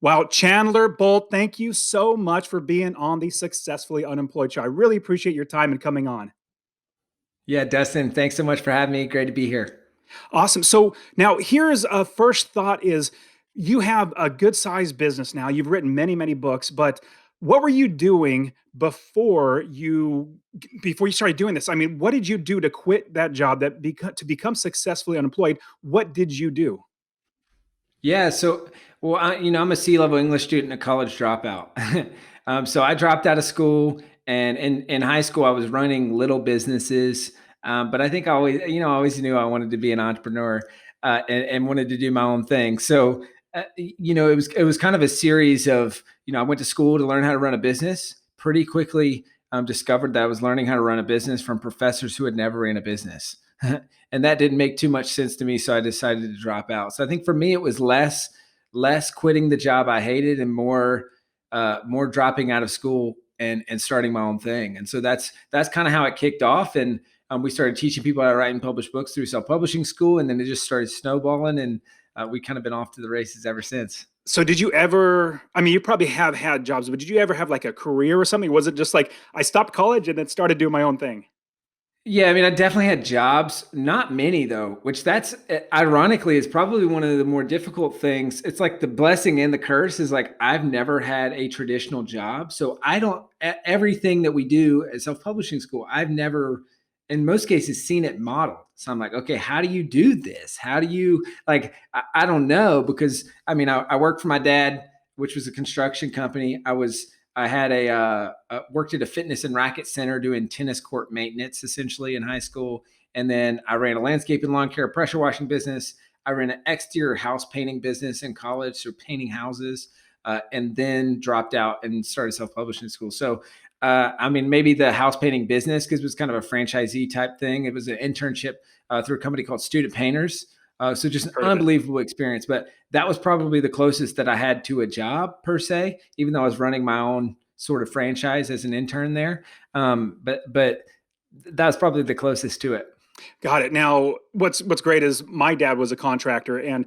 Wow, Chandler Bolt, thank you so much for being on the Successfully Unemployed show. I really appreciate your time and coming on. Yeah, Dustin, thanks so much for having me. Great to be here. Awesome. So now here's a first thought is you have a good sized business now. You've written many, many books, but what were you doing before you started doing this? I mean, what did you do to quit that job to become successfully unemployed? What did you do? Yeah, I'm a C-level English student, a college dropout. So I dropped out of school, and in high school, I was running little businesses. But I think I always knew I wanted to be an entrepreneur, and wanted to do my own thing. So, it was kind of a series of, I went to school to learn how to run a business. Pretty quickly, discovered that I was learning how to run a business from professors who had never ran a business. And that didn't make too much sense to me, so I decided to drop out. So I think for me it was less quitting the job I hated, and more dropping out of school and starting my own thing. And so that's kind of how it kicked off. And we started teaching people how to write and publish books through self-publishing school, and then it just started snowballing, and we kind of been off to the races ever since. So did you ever, I mean, you probably have had jobs, but did you ever have like a career or something? Was it just like I stopped college and then started doing my own thing? Yeah, I mean, I definitely had jobs, not many though, which that's ironically is probably one of the more difficult things. It's like the blessing and the curse is like I've never had a traditional job. So I don't, everything that we do at self-publishing school, I've never, in most cases, seen it modeled. So I'm like, okay, how do you do this? How do you, like, I don't know, because I mean, I worked for my dad, which was a construction company. I had worked at a fitness and racket center doing tennis court maintenance essentially in high school. And then I ran a landscape and lawn care pressure washing business. I ran an exterior house painting business in college, so painting houses, and then dropped out and started self-publishing school. So, I mean, maybe the house painting business, because it was kind of a franchisee type thing. It was an internship through a company called Student Painters. So just an Heard of it. unbelievable experience. But that was probably the closest that I had to a job per se, even though I was running my own sort of franchise as an intern there. But that was probably the closest to it. Got it. Now, what's great is my dad was a contractor, and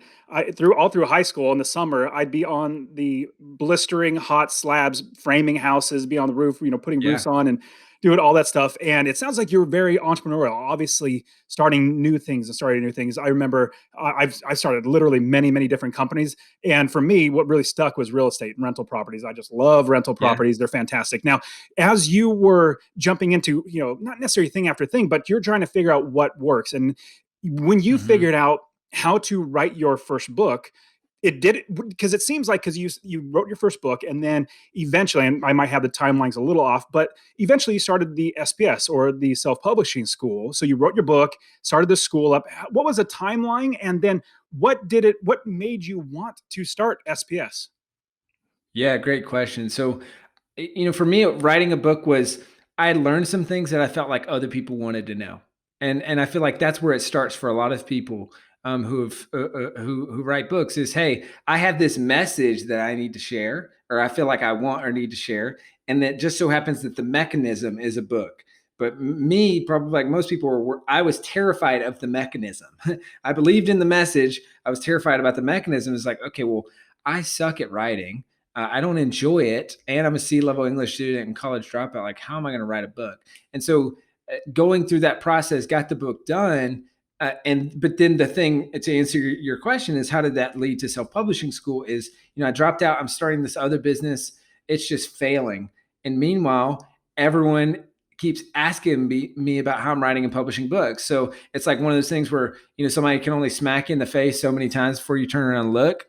through high school in the summer, I'd be on the blistering hot slabs, framing houses, be on the roof, putting roofs Yeah. on and doing all that stuff. And it sounds like you're very entrepreneurial, obviously starting new things and starting new things. I remember I started literally many different companies, and for me, what really stuck was real estate and rental properties. I just love rental Yeah. properties; they're fantastic. Now, as you were jumping into, not necessarily thing after thing, but you're trying to figure out what works. And when you Hmm. figured out how to write your first book, it did it because it seems like because you wrote your first book and then eventually, and I might have the timelines a little off, but eventually you started the SPS or the self-publishing school. So you wrote your book, started the school up. What was the timeline? And then what made you want to start SPS? Yeah, great question. So, for me, writing a book was I learned some things that I felt like other people wanted to know, and I feel like that's where it starts for a lot of people who write books. Is hey, I have this message that I need to share, or I feel like I want or need to share, and that just so happens that the mechanism is a book. But me, probably like most people, I was terrified of the mechanism. I believed in the message. I was terrified about the mechanism. It's like, okay, well, I suck at writing. I don't enjoy it, and I'm a C-level English student and college dropout. Like, how am I going to write a book? And so, going through that process, got the book done. But then the thing to answer your question is, how did that lead to self-publishing school? Is I dropped out. I'm starting this other business. It's just failing, and meanwhile, everyone keeps asking me about how I'm writing and publishing books. So it's like one of those things where somebody can only smack you in the face so many times before you turn around and look,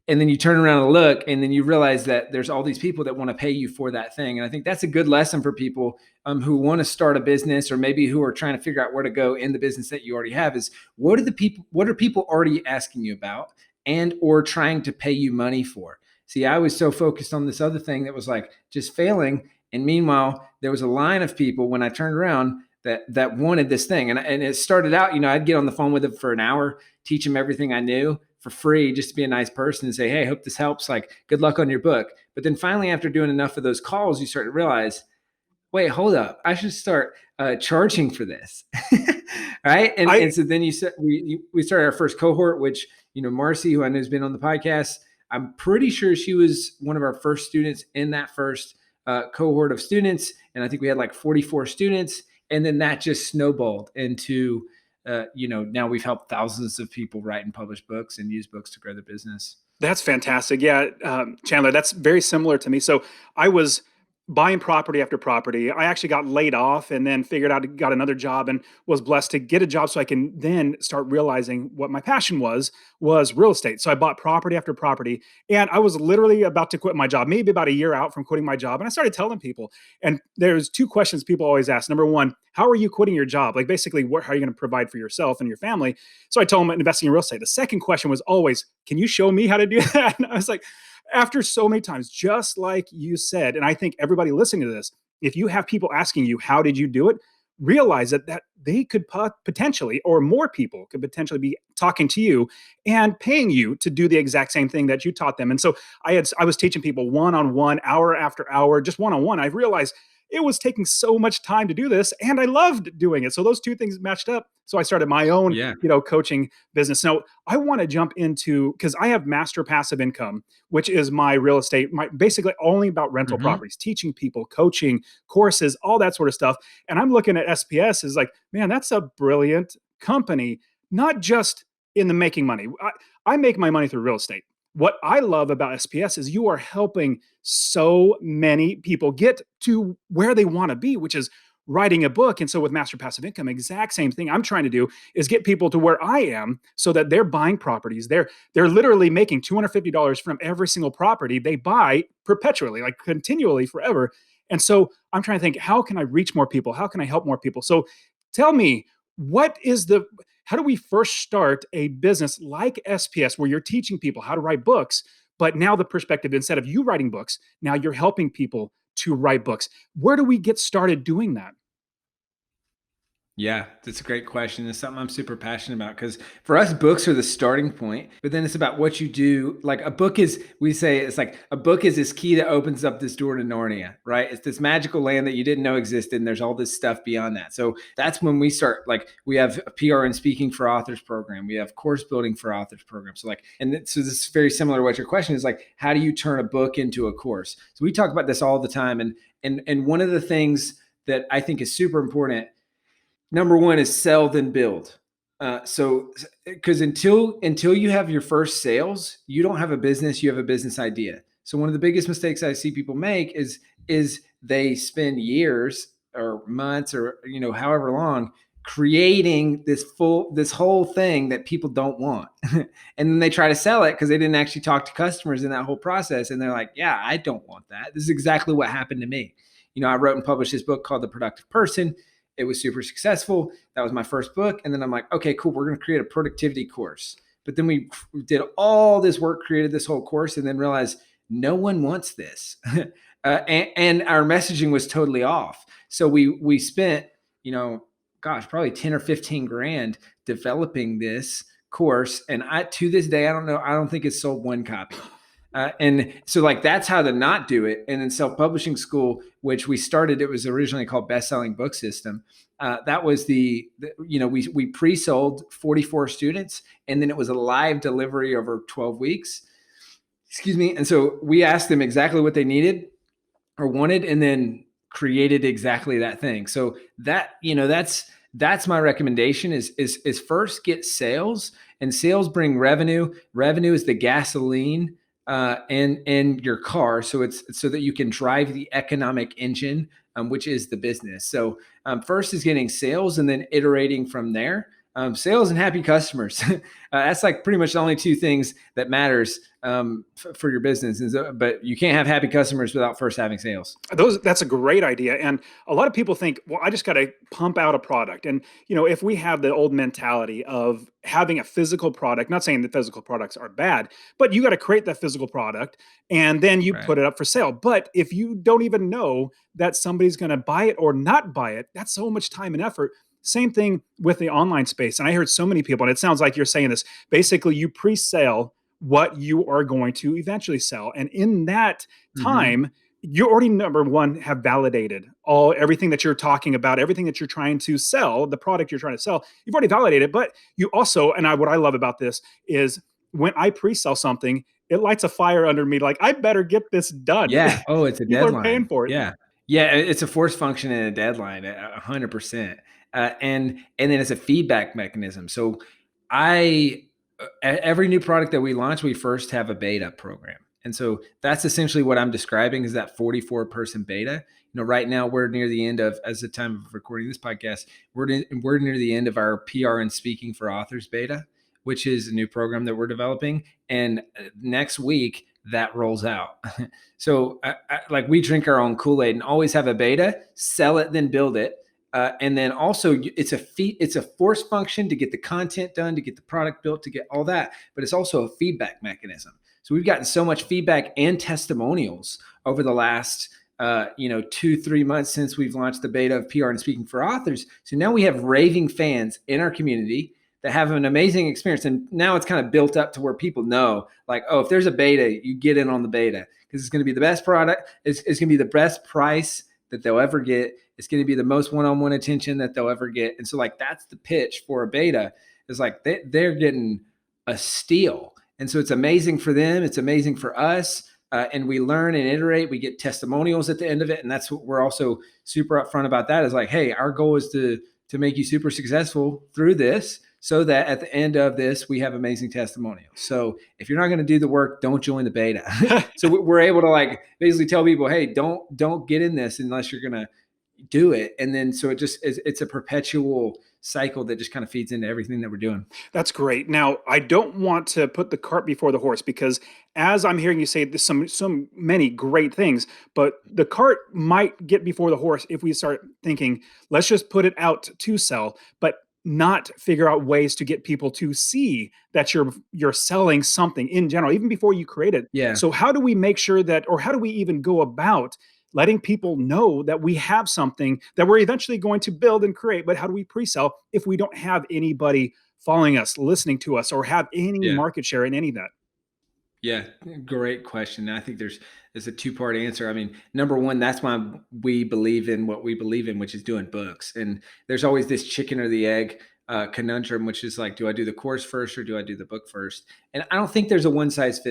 and then you turn around and look, and then you realize that there's all these people that want to pay you for that thing. And I think that's a good lesson for people who want to start a business, or maybe who are trying to figure out where to go in the business that you already have, is what are people already asking you about and or trying to pay you money for? See, I was so focused on this other thing that was like just failing, and meanwhile there was a line of people when I turned around that wanted this thing. And it started out, I'd get on the phone with them for an hour, teach them everything I knew for free, just to be a nice person and say, hey, hope this helps. Like, good luck on your book. But then finally, after doing enough of those calls, you start to realize, wait, hold up, I should start charging for this. Right. And I so then we started our first cohort, which, Marcy, who I know has been on the podcast, I'm pretty sure she was one of our first students in that first cohort of students. And I think we had like 44 students. And then that just snowballed into, now we've helped thousands of people write and publish books and use books to grow their business. That's fantastic. Yeah, Chandler, that's very similar to me. So I was buying property after property. I actually got laid off and then figured out got another job and was blessed to get a job so I can then start realizing what my passion was real estate. So I bought property after property and I was literally about to quit my job, maybe about a year out from quitting my job. And I started telling people, and there's two questions people always ask. Number one, how are you quitting your job? Like basically, how are you going to provide for yourself and your family? So I told them investing in real estate. The second question was always, can you show me how to do that? And I was like, after so many times, just like you said, and I think everybody listening to this, if you have people asking you, how did you do it? Realize that they could potentially, or more people could potentially be talking to you and paying you to do the exact same thing that you taught them. And so I was teaching people one-on-one, hour after hour, just one-on-one. I realized it was taking so much time to do this and I loved doing it. So those two things matched up. So I started my own, Yeah. coaching business. Now I want to jump into, because I have master passive income, which is my real estate, my basically only about rental properties, teaching people, coaching, courses, all that sort of stuff. And I'm looking at SPS as like, man, that's a brilliant company, not just in the making money. I make my money through real estate. What I love about SPS is you are helping so many people get to where they want to be, which is writing a book. And so with Master Passive Income, exact same thing I'm trying to do is get people to where I am so that they're buying properties. They're literally making $250 from every single property they buy perpetually, like continually forever. And so I'm trying to think, how can I reach more people? How can I help more people? So tell me, how do we first start a business like SPS where you're teaching people how to write books, but now the perspective, instead of you writing books, now you're helping people to write books. Where do we get started doing that? Yeah, that's a great question. It's something I'm super passionate about because for us, books are the starting point, but then it's about what you do. Like a book is, we say it's like a book is this key that opens up this door to Narnia, right? It's this magical land that you didn't know existed. And there's all this stuff beyond that. So that's when we start, like we have a PR and speaking for authors program. We have course building for authors program. So so this is very similar to what your question is like, how do you turn a book into a course? So we talk about this all the time. And one of the things that I think is super important, number one is sell then build. So because until you have your first sales, you don't have a business, you have a business idea. So one of the biggest mistakes I see people make is they spend years or months or however long creating this whole thing that people don't want. And then they try to sell it because they didn't actually talk to customers in that whole process. And they're like, yeah, I don't want that. This is exactly what happened to me. I wrote and published this book called The Productive Person. It was super successful. That was my first book. And then I'm like, okay, cool. We're going to create a productivity course. But then we did all this work, created this whole course, and then realized no one wants this. And our messaging was totally off. So we spent, probably 10 or 15 grand developing this course. And to this day, I don't think it's sold one copy. And so that's how to not do it. And then self-publishing school, which we started, it was originally called Best-Selling Book System. That was we pre-sold 44 students, and then it was a live delivery over 12 weeks. Excuse me. And so we asked them exactly what they needed or wanted, and then created exactly that thing. So that's my recommendation is first get sales, and sales bring revenue. Revenue is the gasoline and your car. So it's so that you can drive the economic engine, which is the business. So first is getting sales and then iterating from there. Sales and happy customers. That's like pretty much the only two things that matters for your business. But you can't have happy customers without first having sales. That's a great idea. And a lot of people think, well, I just got to pump out a product. And, if we have the old mentality of having a physical product, not saying that physical products are bad, but you got to create that physical product and then you put it up for sale. But if you don't even know that somebody's going to buy it or not buy it, that's so much time and effort. Same thing with the online space. And I heard so many people, and it sounds like you're saying this, basically you pre-sale what you are going to eventually sell. And in that time, you already, number one, have validated everything that you're talking about, everything that you're trying to sell, the product you're trying to sell. You've already validated, but you also, what I love about this is when I pre-sell something, it lights a fire under me. Like, I better get this done. Yeah. Oh, it's a People are paying deadline. for it. Yeah. Yeah. It's a force function and a deadline, 100%. And then it's a feedback mechanism. So every new product that we launch, we first have a beta program. And so that's essentially what I'm describing is that 44-person beta. Right now we're near the end of, as the time of recording this podcast, we're near the end of our PR and speaking for authors beta, which is a new program that we're developing. And next week that rolls out. So like we drink our own Kool-Aid and always have a beta, sell it, then build it. And then also it's a force function to get the content done, to get the product built, to get all that, but it's also a feedback mechanism. So we've gotten so much feedback and testimonials over the last 2-3 months since we've launched the beta of PR and speaking for authors. So now we have raving fans in our community that have an amazing experience. And now it's kind of built up to where people know, like, oh, if there's a beta, you get in on the beta because it's going to be the best product. It's going to be the best price that they'll ever get. It's going to be the most one-on-one attention that they'll ever get. And so like, that's the pitch for a beta is like, they're getting a steal. And so it's amazing for them. It's amazing for us. And we learn and iterate. We get testimonials at the end of it. And that's what we're also super upfront about that is like, hey, our goal is to make you super successful through this so that at the end of this, we have amazing testimonials. So if you're not going to do the work, don't join the beta. So we're able to like basically tell people, hey, don't get in this unless you're going to do it. And then, so it's a perpetual cycle that just kind of feeds into everything that we're doing. That's great. Now, I don't want to put the cart before the horse because as I'm hearing you say there's so many great things, but the cart might get before the horse if we start thinking, let's just put it out to sell, but not figure out ways to get people to see that you're selling something in general, even before you create it. Yeah. So how do we make sure that, or how do we even go about letting people know that we have something that we're eventually going to build and create, but how do we pre-sell if we don't have anybody following us, listening to us, or have any market share in any of that? Yeah, great question. I think there's a two-part answer. I mean, number one, that's why we believe in what we believe in, which is doing books. And there's always this chicken or the egg conundrum, which is like, do I do the course first or do I do the book first? And I don't think there's a one size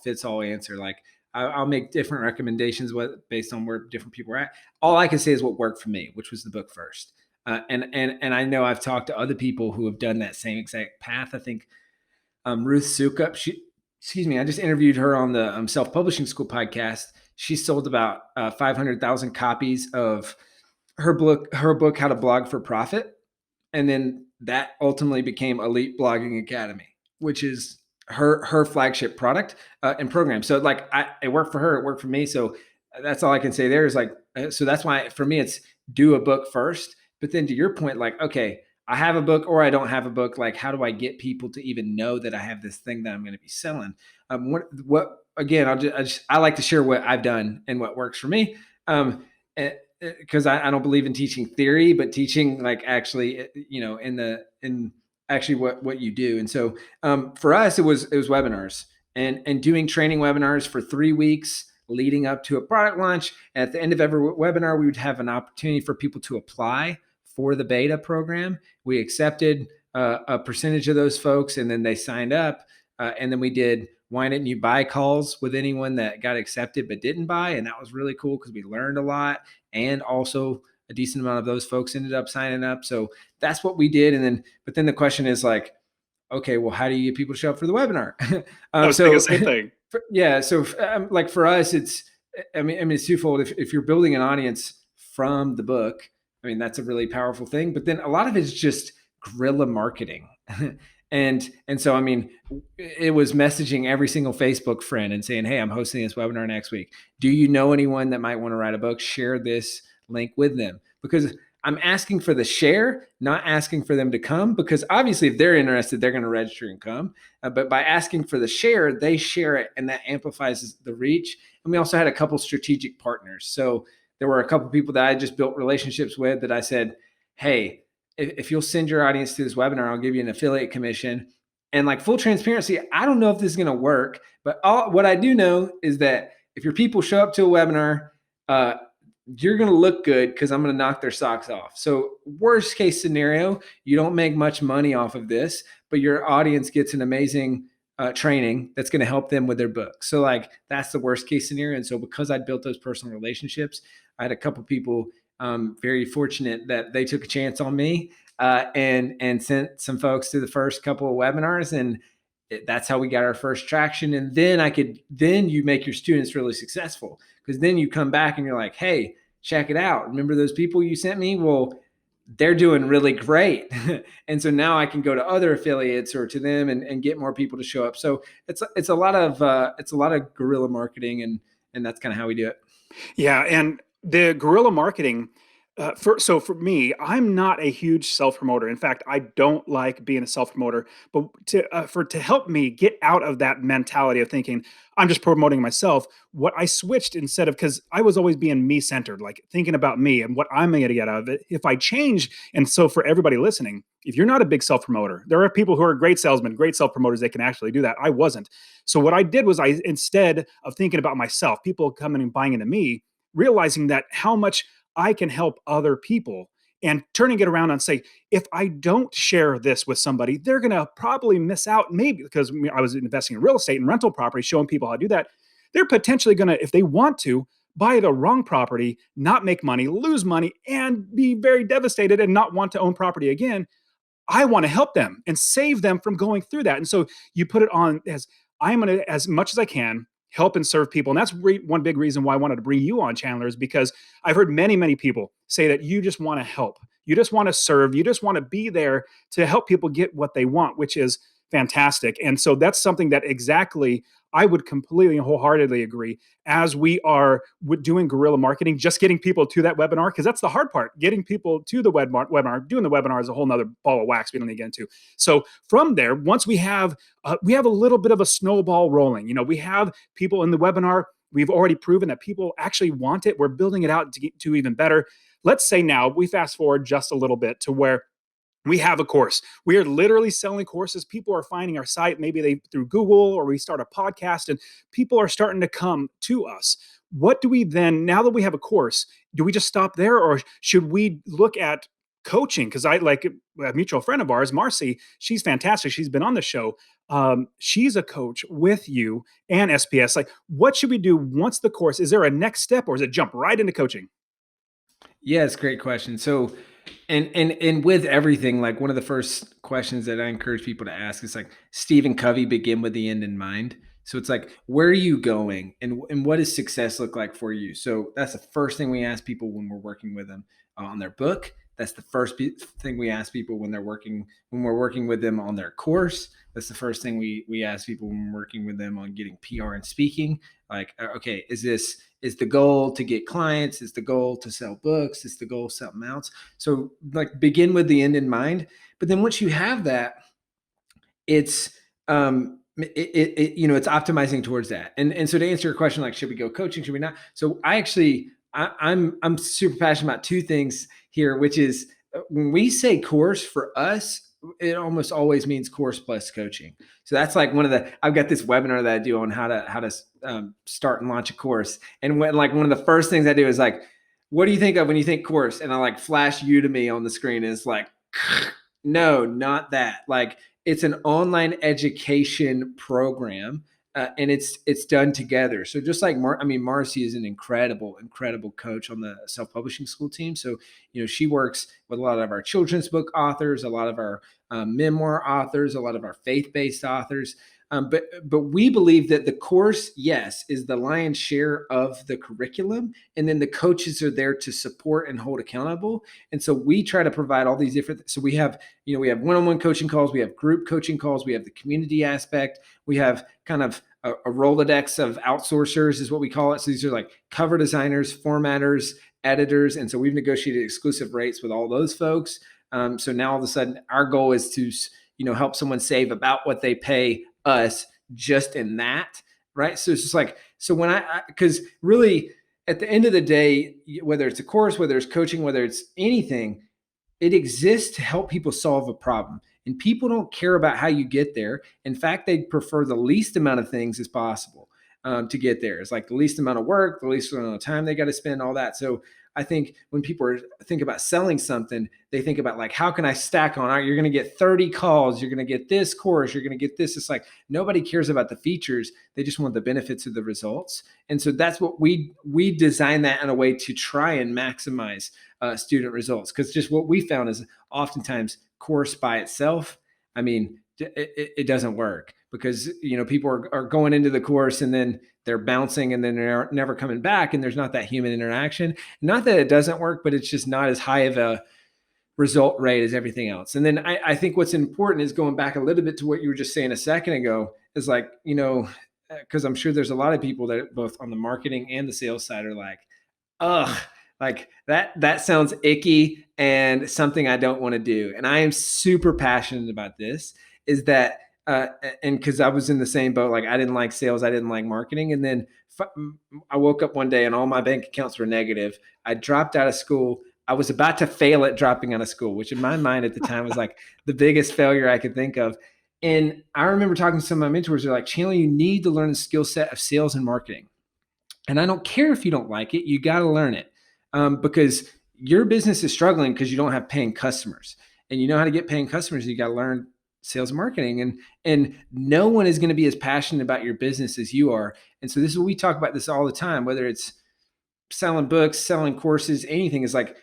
fits all answer. Like I'll make different recommendations based on where different people are at. All I can say is what worked for me, which was the book first. And I know I've talked to other people who have done that same exact path. I think Ruth Sukup, I just interviewed her on the Self-Publishing School podcast. She sold about 500,000 copies of her book, How to Blog for Profit. And then that ultimately became Elite Blogging Academy, which is her flagship product and program. So like it worked for her, it worked for me. So that's all I can say there is like, so that's why for me, it's do a book first. But then to your point, like, okay, I have a book or I don't have a book. Like, how do I get people to even know that I have this thing that I'm going to be selling? What again, I like to share what I've done and what works for me. Because I don't believe in teaching theory, but teaching like actually, in actually what you do. And so for us, it was webinars and doing training webinars for 3 weeks leading up to a product launch. And at the end of every webinar, we would have an opportunity for people to apply for the beta program. We accepted a percentage of those folks and then they signed up. And then we did why didn't you buy calls with anyone that got accepted but didn't buy. And that was really cool because we learned a lot. And also a decent amount of those folks ended up signing up. So that's what we did. But then the question is like, okay, well, how do you get people to show up for the webinar? I was thinking the same thing. Yeah. So like for us, it's twofold. If you're building an audience from the book, I mean, that's a really powerful thing. But then a lot of it's just guerrilla marketing. And so, I mean, it was messaging every single Facebook friend and saying, hey, I'm hosting this webinar next week. Do you know anyone that might want to write a book? Share this link with them. Because I'm asking for the share, not asking for them to come. Because obviously, if they're interested, they're going to register and come. But by asking for the share, they share it and that amplifies the reach. And we also had a couple strategic partners. So there were a couple of people that I just built relationships with that I said, hey, if you'll send your audience to this webinar, I'll give you an affiliate commission. And like full transparency, I don't know if this is going to work, but what I do know is that if your people show up to a webinar, you're going to look good because I'm going to knock their socks off. So worst case scenario, you don't make much money off of this, but your audience gets an amazing training that's going to help them with their book. So like that's the worst case scenario. And so because I'd built those personal relationships, I had a couple people very fortunate that they took a chance on me and sent some folks to the first couple of webinars, and that's how we got our first traction. And then you make your students really successful, because then you come back and you're like, hey, check it out. Remember those people you sent me? Well, they're doing really great. And so now I can go to other affiliates or to them and get more people to show up. So it's a lot of guerrilla marketing, and that's kind of how we do it. Yeah, and the guerrilla marketing. So for me, I'm not a huge self promoter. In fact, I don't like being a self promoter. But to help me get out of that mentality of thinking I'm just promoting myself, what I switched instead of, because I was always being me centered, like thinking about me and what I'm going to get out of it. If I change, and so for everybody listening, if you're not a big self promoter, there are people who are great salesmen, great self promoters. They can actually do that. I wasn't. So what I did was instead of thinking about myself, people coming and buying into me, realizing that how much I can help other people, and turning it around and say, if I don't share this with somebody, they're going to probably miss out. Maybe because I was investing in real estate and rental property, showing people how to do that. They're potentially going to, if they want to, buy the wrong property, not make money, lose money, and be very devastated and not want to own property again. I want to help them and save them from going through that. And so you put it on as, I'm going to, as much as I can, help and serve people. And that's one big reason why I wanted to bring you on, Chandler, is because I've heard many, many people say that you just want to help. You just want to serve. You just want to be there to help people get what they want, which is fantastic. And so that's something that exactly I would completely and wholeheartedly agree. As we are doing guerrilla marketing, just getting people to that webinar, because that's the hard part. Getting people to the webinar, doing the webinar is a whole nother ball of wax we don't need to get into. So from there, once we have a little bit of a snowball rolling, we have people in the webinar. We've already proven that people actually want it. We're building it out to get to even better. Let's say now we fast forward just a little bit to where we have a course. We are literally selling courses. People are finding our site, maybe they through Google, or we start a podcast, and people are starting to come to us. What do we then, now that we have a course, do we just stop there, or should we look at coaching? Because I like a mutual friend of ours, Marcy. She's fantastic. She's been on the show. She's a coach with you and SPS. Like, what should we do once the course? Is there a next step, or is it jump right into coaching? Yeah, it's a great question. So, and with everything, like one of the first questions that I encourage people to ask is like, Stephen Covey, begin with the end in mind. So it's like, where are you going, and what does success look like for you? So that's the first thing we ask people when we're working with them on their book. That's the first thing we ask people when we're working with them on their course. That's the first thing we ask people when we're working with them on getting PR and speaking. Like, okay, is the goal to get clients? Is the goal to sell books? Is the goal something else? So like, begin with the end in mind. But then once you have that, it's it's optimizing towards that. And so to answer your question, like, should we go coaching? Should we not? So I'm super passionate about two things here, which is when we say course, for us, it almost always means course plus coaching. So that's like I've got this webinar that I do on how to start and launch a course. And when, like, one of the first things I do is like, what do you think of when you think course? And I like flash Udemy on the screen. And it's like, no, not that. Like, it's an online education program. And it's done together. So just like Marcy is an incredible coach on the self-publishing school team. So, she works with a lot of our children's book authors, a lot of our memoir authors, a lot of our faith-based authors. But we believe that the course, yes, is the lion's share of the curriculum. And then the coaches are there to support and hold accountable. And so we try to provide all these different, so we have one-on-one coaching calls, we have group coaching calls, we have the community aspect, we have kind of a Rolodex of outsourcers is what we call it. So these are like cover designers, formatters, editors. And so we've negotiated exclusive rates with all those folks. So now all of a sudden our goal is to, help someone save about what they pay us just in that. Right. So it's just like, so because really at the end of the day, whether it's a course, whether it's coaching, whether it's anything, it exists to help people solve a problem. And people don't care about how you get there. In fact, they prefer the least amount of things as possible. to get there. It's like the least amount of work, the least amount of time they got to spend, all that. So I think when people think about selling something, they think about like, how can I stack on? All right, you're going to get 30 calls. You're going to get this course. You're going to get this. It's like nobody cares about the features. They just want the benefits of the results. And so that's what we design that in a way to try and maximize student results. Because just what we found is oftentimes course by itself, I mean, it doesn't work because, people are going into the course and then they're bouncing and then they're never coming back. And there's not that human interaction. Not that it doesn't work, but it's just not as high of a result rate as everything else. And then I think what's important is going back a little bit to what you were just saying a second ago is like, because I'm sure there's a lot of people that both on the marketing and the sales side are like, ugh, like that sounds icky and something I don't want to do. And I am super passionate about this is that, and because I was in the same boat, like I didn't like sales, I didn't like marketing. And then I woke up one day and all my bank accounts were negative. I dropped out of school. I was about to fail at dropping out of school, which in my mind at the time was like the biggest failure I could think of. And I remember talking to some of my mentors. They're like, Chandler, you need to learn the skill set of sales and marketing. And I don't care if you don't like it, you got to learn it because your business is struggling because you don't have paying customers. And you know how to get paying customers, you got to learn sales and marketing. And no one is going to be as passionate about your business as you are. And so this is what we talk about this all the time, whether it's selling books, selling courses, anything. Is like,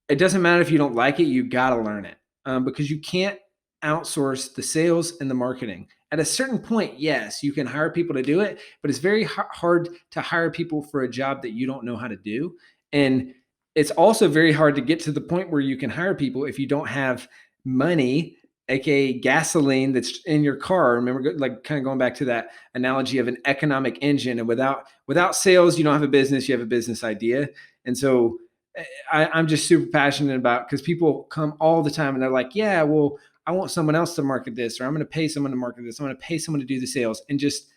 it doesn't matter if you don't like it, you got to learn it because you can't outsource the sales and the marketing. At a certain point, yes, you can hire people to do it, but it's very hard to hire people for a job that you don't know how to do. And it's also very hard to get to the point where you can hire people if you don't have money, aka gasoline that's in your car. Remember, like kind of going back to that analogy of an economic engine. And without sales, you don't have a business, you have a business idea. And so I'm just super passionate about, because people come all the time and they're like, yeah, well, I want someone else to market this, or I'm going to pay someone to market this. I'm going to pay someone to do the sales. And just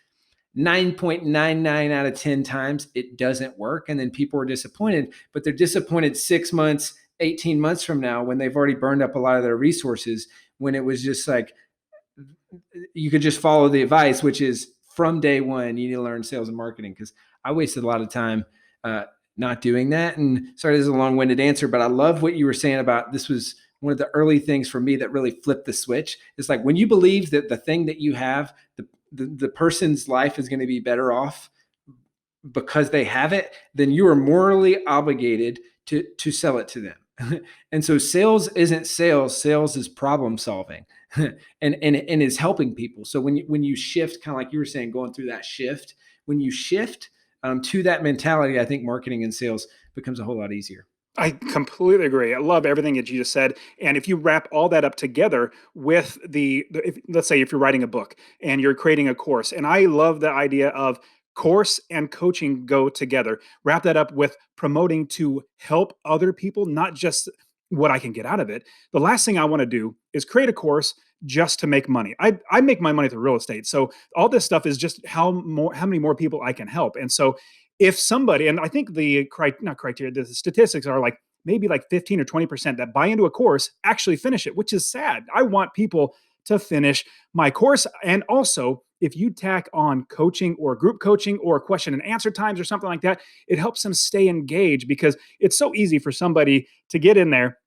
9.99 out of 10 times it doesn't work. And then people are disappointed, but they're disappointed 6 months, 18 months from now when they've already burned up a lot of their resources, when it was just like, you could just follow the advice, which is from day one, you need to learn sales and marketing. Because I wasted a lot of time not doing that. And sorry, this is a long-winded answer, but I love what you were saying about this was one of the early things for me that really flipped the switch. It's like when you believe that the thing that you have, the person's life is going to be better off because they have it, then you are morally obligated to sell it to them. And so sales isn't sales. Sales is problem solving and is helping people. So when you shift, kind of like you were saying, going through that shift, when you shift to that mentality, I think marketing and sales becomes a whole lot easier. I completely agree. I love everything that you just said. And if you wrap all that up together with let's say if you're writing a book and you're creating a course, and I love the idea of course and coaching go together. Wrap that up with promoting to help other people, not just what I can get out of it. The last thing I want to do is create a course just to make money. I make my money through real estate. So all this stuff is just how many more people I can help. And so if somebody, and I think not criteria, the statistics are like maybe like 15 or 20% that buy into a course actually finish it, which is sad. I want people to finish my course. And also, if you tack on coaching or group coaching or question and answer times or something like that, it helps them stay engaged, because it's so easy for somebody to get in there,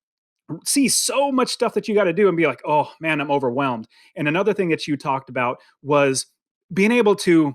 see so much stuff that you got to do and be like, oh man, I'm overwhelmed. And another thing that you talked about was being able to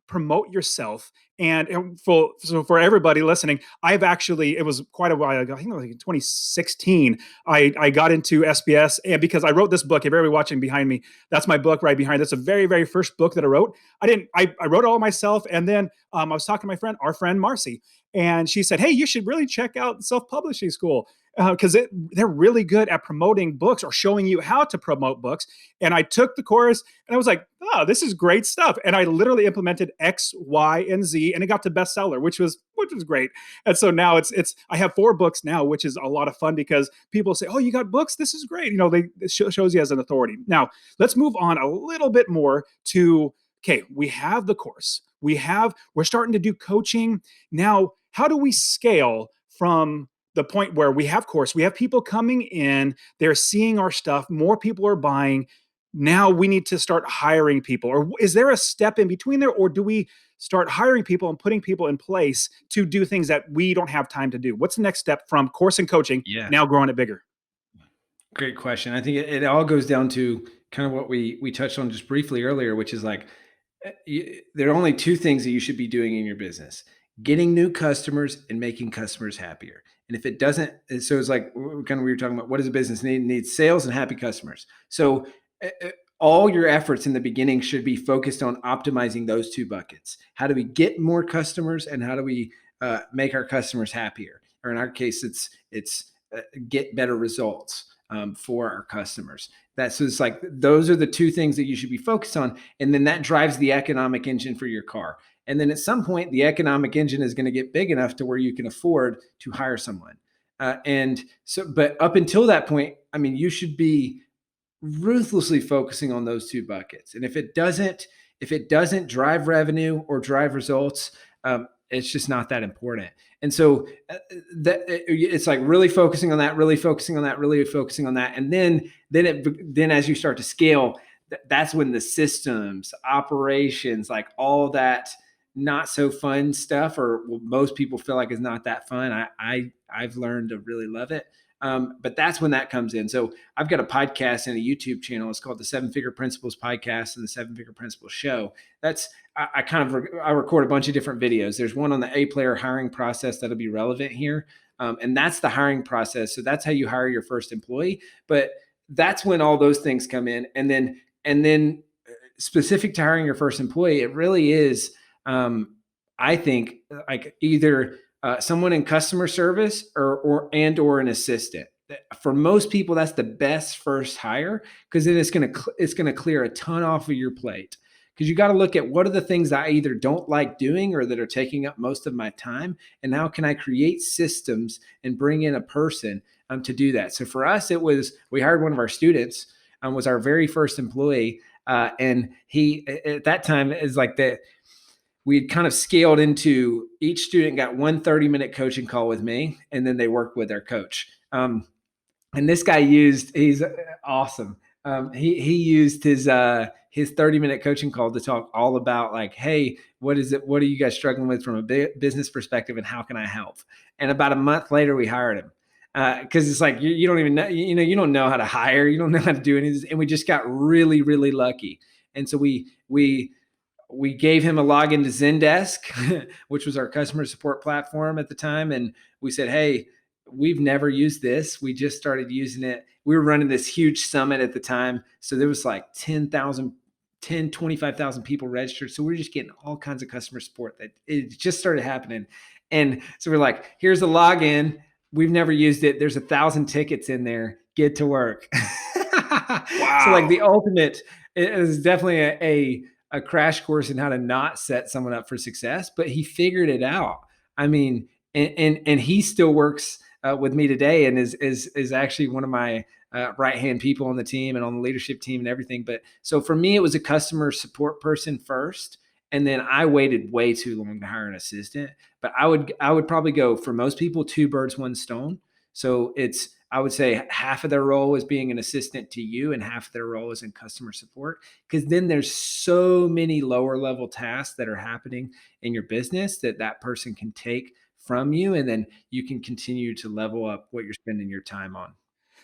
promote yourself. And for everybody listening, it was quite a while ago, I think it was like in 2016, I got into SBS, and because I wrote this book, if everybody watching behind me, that's my book right behind. That's the very, very first book that I wrote. I wrote it all myself. And then I was talking to our friend Marcy, and she said, hey, you should really check out self-publishing school, because they're really good at promoting books or showing you how to promote books. And I took the course and I was like, oh, this is great stuff. And I literally implemented X, Y, and Z, and it got to bestseller, which was great. And so now I have 4 books now, which is a lot of fun, because people say, oh, you got books? This is great. It shows you as an authority. Now let's move on a little bit more to, okay, we have the course. We're starting to do coaching. Now, how do we scale from the point where we have people coming in, they're seeing our stuff, more people are buying. now we need to start hiring people? Or is there a step in between there? Or do we start hiring people and putting people in place to do things that we don't have time to do? What's the next step from course and coaching, Yeah. now growing it bigger? Great question. I think it all goes down to kind of what we touched on just briefly earlier, which is like there are only two things that you should be doing in your business: getting new customers and making customers happier. And if it doesn't, so it's like kind of we were talking about, what does a business need? It needs sales and happy customers. So all your efforts in the beginning should be focused on optimizing those two buckets. How do we get more customers, and how do we make our customers happier? Or in our case, it's get better results for our customers. So it's like those are the two things that you should be focused on, and then that drives the economic engine for your car. And then at some point, the economic engine is going to get big enough to where you can afford to hire someone. And so, but up until that point, I mean, you should be ruthlessly focusing on those two buckets. And if it doesn't drive revenue or drive results, it's just not that important. And so it's like really focusing on that, really focusing on that, really focusing on that. And then as you start to scale, that's when the systems, operations, like all that not so fun stuff, or what most people feel like is not that fun. I've learned to really love it. But that's when that comes in. So I've got a podcast and a YouTube channel. It's called the 7-Figure Principles Podcast and the 7-Figure Principles Show. I record a bunch of different videos. There's one on the A-player hiring process that'll be relevant here. And that's the hiring process. So that's how you hire your first employee. But that's when all those things come in. And then specific to hiring your first employee, it really is, I think, like either someone in customer service or an assistant. For most people, that's the best first hire, because then it's going to clear a ton off of your plate. Because you got to look at what are the things that I either don't like doing or that are taking up most of my time, and how can I create systems and bring in a person to do that. So for us, we hired one of our students, was our very first employee, and he at that time is like that. We had kind of scaled into each student got one 30-minute coaching call with me, and then they worked with their coach. And this guy he's awesome. He used his 30-minute coaching call to talk all about like, hey, what is it? What are you guys struggling with from a business perspective, and how can I help? And about a month later, we hired him. Because it's like you don't even know, you don't know how to hire, you don't know how to do any of this, and we just got really, really lucky. And so we gave him a login to Zendesk, which was our customer support platform at the time. And we said, hey, we've never used this. We just started using it. We were running this huge summit at the time. So there was like 25,000 people registered. So we were just getting all kinds of customer support. That it just started happening. And so we're like, here's a login. We've never used it. There's 1,000 tickets in there. Get to work. Wow. So like the ultimate is definitely a crash course in how to not set someone up for success, but he figured it out. I mean, and he still works with me today, and is actually one of my right-hand people on the team and on the leadership team and everything. But so for me, it was a customer support person first, and then I waited way too long to hire an assistant. But I would probably go, for most people, 2 birds, 1 stone. So I would say half of their role is being an assistant to you, and half of their role is in customer support. Because then there's so many lower level tasks that are happening in your business that person can take from you, and then you can continue to level up what you're spending your time on.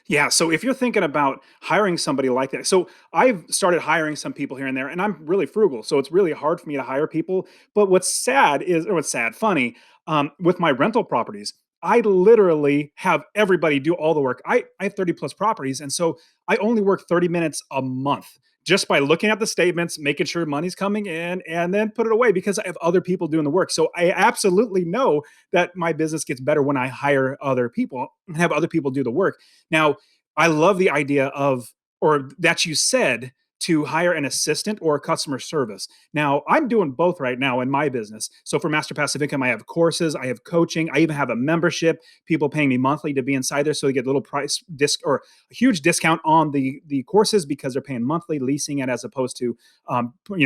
Yeah. So if you're thinking about hiring somebody like that, so I've started hiring some people here and there, and I'm really frugal. So it's really hard for me to hire people. But funny, with my rental properties, I literally have everybody do all the work. I have 30 plus properties. And so I only work 30 minutes a month just by looking at the statements, making sure money's coming in, and then put it away, because I have other people doing the work. So I absolutely know that my business gets better when I hire other people and have other people do the work. Now, I love the idea of, or that you said, to hire an assistant or a customer service. Now, I'm doing both right now in my business. So for Master Passive Income, I have courses, I have coaching, I even have a membership, people paying me monthly to be inside there. So they get a little price disc or a huge discount on the courses, because they're paying monthly, leasing it, as opposed to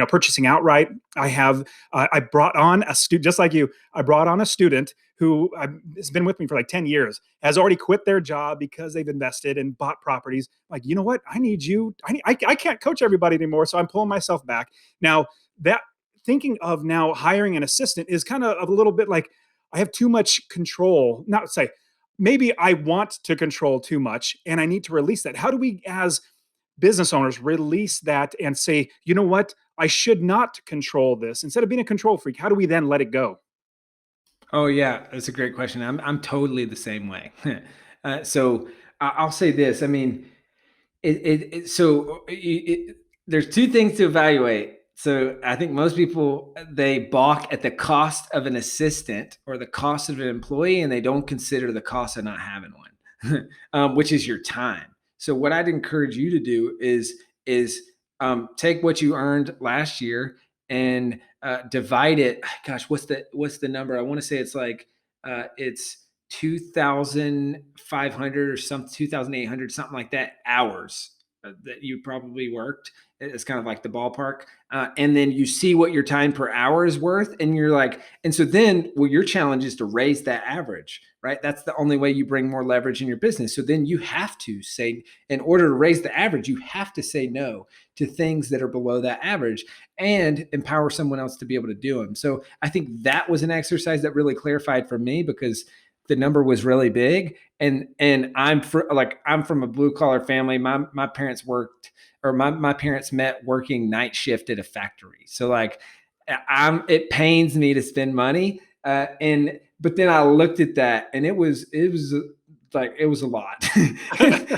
purchasing outright. I brought on a student, just like you. I brought on a student who has been with me for like 10 years has already quit their job because they've invested and bought properties. Like, you know what? I need you. I can't coach everybody anymore. So I'm pulling myself back. Now, that thinking of now hiring an assistant is kind of a little bit like I have too much control. Not say, maybe I want to control too much and I need to release that. How do we, as business owners, release that and say, you know what? I should not control this. Instead of being a control freak, how do we then let it go? Oh yeah, that's a great question. I'm totally the same way. So I'll say this. I mean, there's two things to evaluate. So I think most people, they balk at the cost of an assistant or the cost of an employee, and they don't consider the cost of not having one, which is your time. So what I'd encourage you to do is take what you earned last year and divide it. Gosh, what's the number? I want to say it's 2,500 or some 2,800, something like that, hours that you probably worked. It's kind of like the ballpark. And then you see what your time per hour is worth. And you're like, and so then, well, your challenge is to raise that average, right? That's the only way you bring more leverage in your business. So then you have to say, in order to raise the average, you have to say no to things that are below that average and empower someone else to be able to do them. So I think that was an exercise that really clarified for me, because the number was really big. And I'm from a blue collar family. My parents worked, or my parents met working night shift at a factory. So like it pains me to spend money. But then I looked at that and it was like, it was a lot.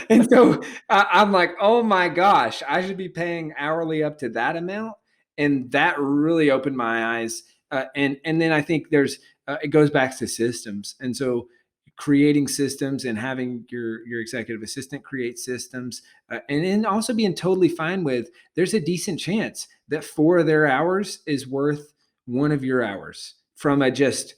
And so I'm like, oh my gosh, I should be paying hourly up to that amount. And that really opened my eyes. And then I think it goes back to systems. And so creating systems and having your executive assistant create systems, and then also being totally fine with, there's a decent chance that 4 of their hours is worth 1 of your hours from a just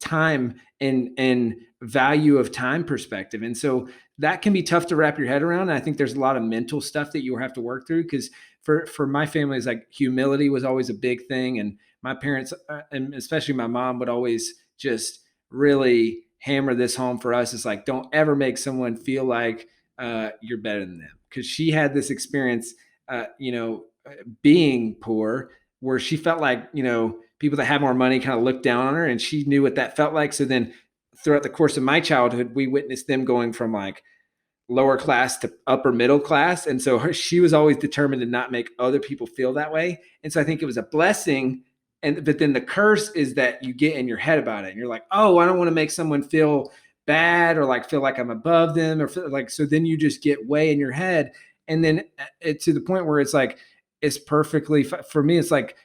time and value of time perspective. And so that can be tough to wrap your head around. And I think there's a lot of mental stuff that you have to work through, because for my family, it's like humility was always a big thing. And my parents, and especially my mom, would always just really hammer this home for us. It's like, don't ever make someone feel like you're better than them. Because she had this experience, being poor, where she felt like, people that have more money kind of looked down on her, and she knew what that felt like. So then throughout the course of my childhood, we witnessed them going from like lower class to upper middle class. And so she was always determined to not make other people feel that way. And so I think it was a blessing. But then the curse is that you get in your head about it and you're like, oh, I don't want to make someone feel bad or like feel like I'm above them, or feel like, so then you just get way in your head. And then to the point where it's like, it's perfectly for me. It's like,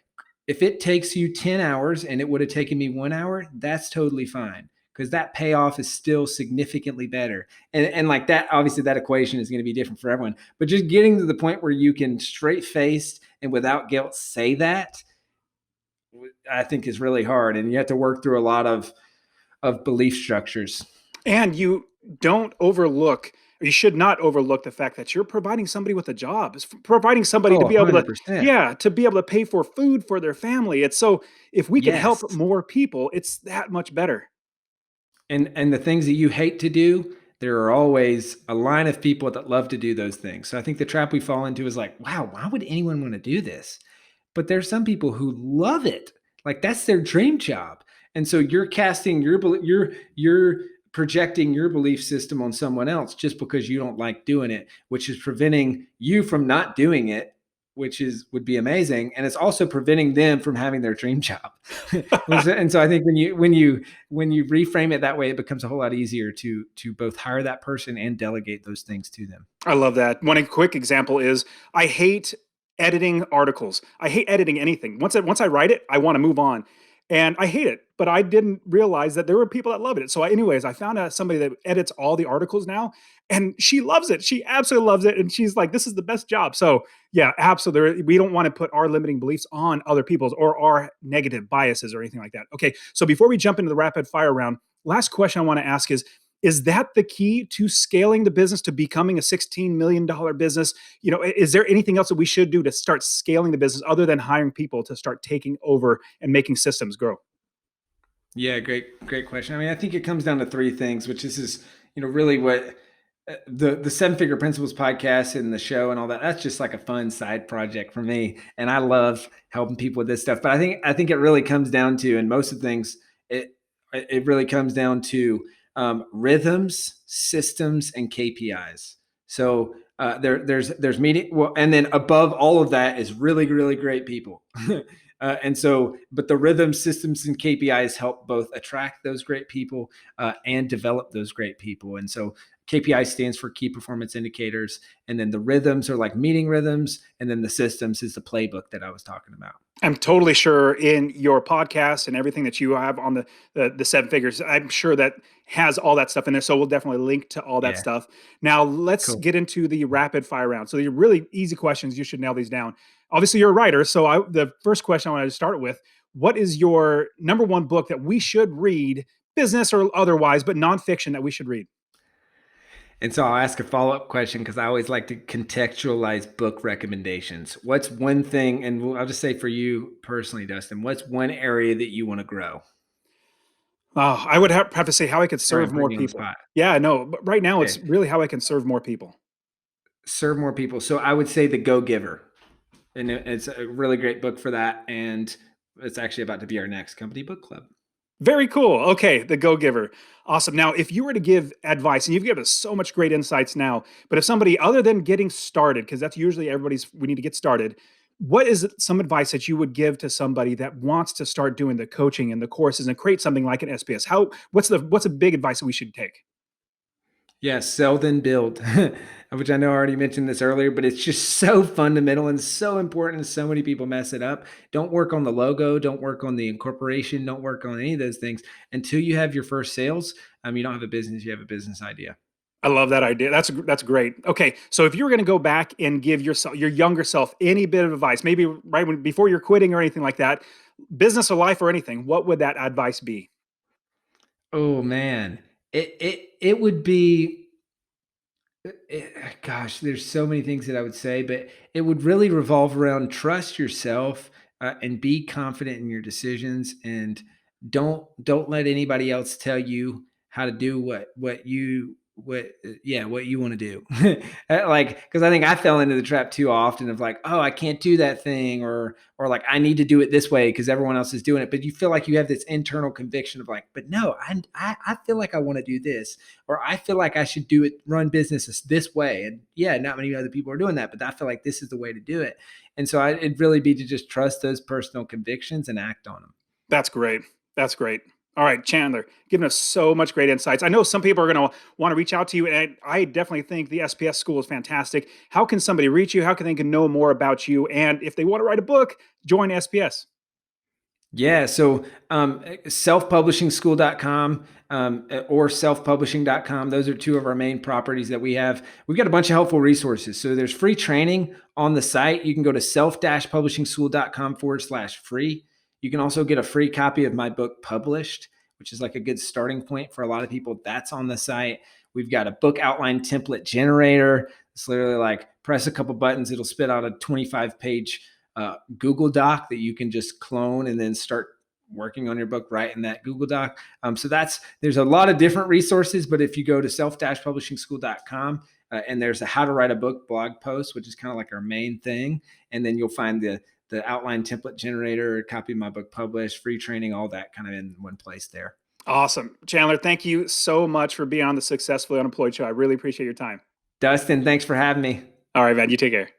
if it takes you 10 hours and it would have taken me 1 hour, that's totally fine, because that payoff is still significantly better. And like that, obviously that equation is going to be different for everyone, but just getting to the point where you can straight faced and without guilt say that, I think is really hard. And you have to work through a lot of belief structures. And you don't overlook, or you should not overlook the fact that you're providing somebody with a job. It's providing somebody Oh, to be able to, 100%. yeah, to be able to pay for food for their family. It's so, if we can Yes. help more people, it's that much better. And the things that you hate to do, there are always a line of people that love to do those things. So I think the trap we fall into is like, wow, why would anyone want to do this? But there's some people who love it. Like that's their dream job. And so you're casting you're projecting your belief system on someone else just because you don't like doing it, which is preventing you from not doing it, which would be amazing. And it's also preventing them from having their dream job. And so I think when you reframe it that way, it becomes a whole lot easier to both hire that person and delegate those things to them. I love that. One quick example is I hate editing articles. I hate editing anything. Once I write it, I want to move on. And I hate it, but I didn't realize that there were people that loved it. So anyways, I found out somebody that edits all the articles now, and she loves it. She absolutely loves it. And she's like, this is the best job. So yeah, absolutely. We don't want to put our limiting beliefs on other people's or our negative biases or anything like that. Okay. So before we jump into the rapid fire round, last question I want to ask is that the key to scaling the business to becoming a $16 million business? Is there anything else that we should do to start scaling the business other than hiring people to start taking over and making systems grow? Yeah, great question. I mean, I think it comes down to three things, which is really what the Seven Figure Principles podcast and the show and all that. That's just like a fun side project for me, and I love helping people with this stuff. But I think it really comes down to, and most of the things, it it really comes down to rhythms, systems, and KPIs. So there's meeting, well, and then above all of that is really great people. And so, but the rhythm, systems, and KPIs help both attract those great people and develop those great people. And so, KPI stands for key performance indicators. And then the rhythms are like meeting rhythms. And then the systems is the playbook that I was talking about. I'm totally sure in your podcast and everything that you have on the seven figures, I'm sure that has all that stuff in there. So we'll definitely link to all that Yeah, stuff. Now let's cool. get into the rapid fire round. So the really easy questions, you should nail these down. Obviously, you're a writer. So the first question I wanted to start with: what is your number one book that we should read, business or otherwise, but nonfiction that we should read? And so I'll ask a follow up question because I always like to contextualize book recommendations. What's one thing, and I'll just say for you personally, Dustin, what's one area that you want to grow? I would have to say how I could Sorry, I'm serve more putting you on the people. spot. Yeah, no, but right now it's Okay. really how I can serve more people. Serve more people. So I would say The Go Giver. And it's a really great book for that. And it's actually about to be our next company book club. Very cool. Okay, the Go Giver. Awesome. Now, if you were to give advice, and you've given us so much great insights now, but if somebody other than getting started, because that's usually everybody's, we need to get started. What is some advice that you would give to somebody that wants to start doing the coaching and the courses and create something like an SPS? What's a big advice that we should take? Yeah, sell then build, which I know I already mentioned this earlier, but it's just so fundamental and so important. And so many people mess it up. Don't work on the logo, don't work on the incorporation, don't work on any of those things until you have your first sales. You don't have a business, you have a business idea. I love that idea. That's great. Okay, so if you were going to go back and give your younger self any bit of advice, maybe before you're quitting or anything like that, business or life or anything, what would that advice be? Oh man, it would be. Gosh, there's so many things that I would say, but it would really revolve around trust yourself and be confident in your decisions, and don't let anybody else tell you how to do what you want to do. Like, because I think I fell into the trap too often of like, oh, I can't do that thing, or like I need to do it this way because everyone else is doing it. But you feel like you have this internal conviction of like, but no, I feel like I want to do this, or I feel like I should do it, run businesses this way. And yeah, not many other people are doing that, but I feel like this is the way to do it. And so it'd really be to just trust those personal convictions and act on them. That's great. That's great. All right, Chandler, giving us so much great insights. I know some people are going to want to reach out to you, and I definitely think the SPS school is fantastic. How can somebody reach you? How can they know more about you? And if they want to write a book, join SPS. Yeah. So selfpublishingschool.com or selfpublishing.com. Those are two of our main properties that we have. We've got a bunch of helpful resources. So there's free training on the site. You can go to self-publishingschool.com/free. You can also get a free copy of my book published, which is like a good starting point for a lot of people. That's on the site. We've got a book outline template generator. It's literally like press a couple buttons. It'll spit out a 25-page Google Doc that you can just clone and then start working on your book right in that Google Doc. So there's a lot of different resources, but if you go to self-publishingschool.com and there's a how to write a book blog post, which is kind of like our main thing, and then you'll find the outline template generator, copy of my book published, free training, all that kind of in one place there. Awesome. Chandler, thank you so much for being on the Successfully Unemployed show. I really appreciate your time. Dustin, thanks for having me. All right, man. You take care.